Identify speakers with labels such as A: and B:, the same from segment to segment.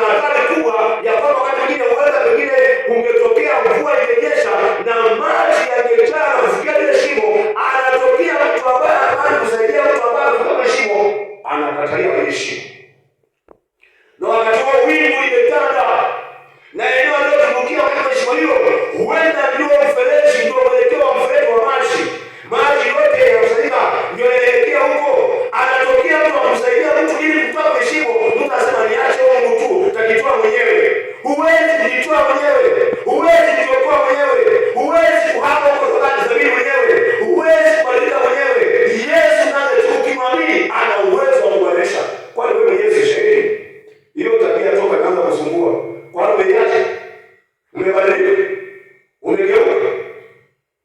A: hatari kubwa ya kwamba wakati mwingine huenda pengine kungetokea mvua ingenyesha na maji yangejaa na kufikia lile shimo, anatokea mtu ambaye anatamani kusaidia mtu ambaye ametoka kwenye shimo, anakatalia kwenye shimo. Na wakati huo wingu limetanda na eneo alilotumbukia kwenye shimo hilo huenda ndio mfereji, ndio mwelekeo wa mfereji wa maji. Maji yote yanakusanyika ndio yanaelekea huko. Anatokea mtu akumsaidia mtu ili kutoka kwenye shimo. Mtu anasema niache Mungu tu, utajitoa mwenyewe. Huwezi kujitoa mwenyewe. Huwezi kujiokoa mwenyewe. Huwezi kuhama huko kutokana na dhambi mwenyewe. Huwezi kubadilika mwenyewe. Yesu naye tu ukimwamini ana uwezo wa kubadilisha. Kwani wewe mwenyewe si shahidi? Hiyo tabia toka inaanza kusumbua. Kwa nini umeiacha? Umebadilika. Umegeuka.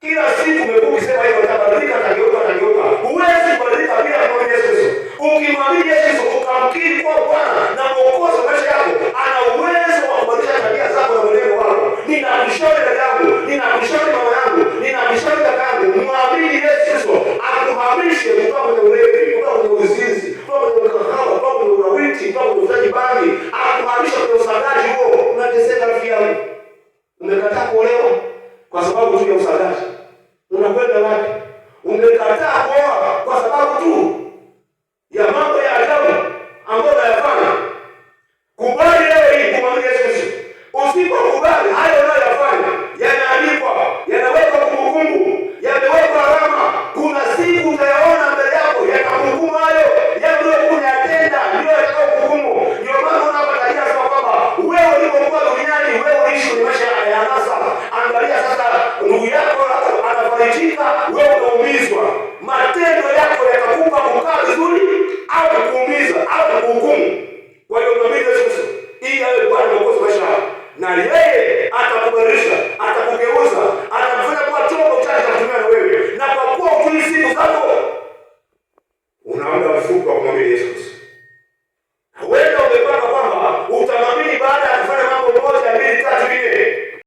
A: Kila siku umekuwa ukisema hiyo utabadilika, utageuka. Huwezi kubadilika bila kumwamini Yesu Kristo. Ukimwamini Yesu Kristo ukamkiri kwa Bwana na Mwokozi wa maisha yako, ana uwezo wa kubadilisha tabia zako na mwenendo wako. Ninakushauri dada yangu, ninakushauri mama yangu, ninakushauri kaka yangu, mwamini Yesu Kristo akuhamishe kutoka kwenye ulevi, kutoka kwenye uzinzi, kutoka kwenye ukahaba, kutoka kwenye ulawiti, kutoka kwenye uvutaji bangi, akuhamishe kwenye usagaji huo. Unateseka rafiki yangu. Umekataa kuolewa kwa sababu tu ya usagaji. Unakwenda wapi? Umekataa kuoa kwa sababu tu ya mambo ya ajabu ambayo unayafanya. Kubali leo hii kumwamini Yesu Kristo. Usipokubali hayo unayoyafanya yanaandikwa, yanawekwa kumbukumbu, yamewekwa alama. Kuna siku utayaona mbele yako yatakuhukumu hayo. Yale uliyokuwa unayatenda ndio yatakayokuhukumu. Ndio maana unapotajia sema kwamba wewe ulipokuwa duniani wewe uliishi kwenye maisha ya anasa. Angalia sasa ndugu yako anafarijika, wewe unaumizwa. Matendo yako yatakupa kukaa vizuri au kukuumiza au kukuhukumu. Kwa hiyo mwamini Yesu Kristo ili awe Bwana Mwokozi maisha yako. Na yeye atakubadilisha, atakugeuza, atakufanya kuwa chombo chake cha kutumia na wewe. Na kwa kuwa utii siku zako, unaona mfuko wa kumwamini Yesu.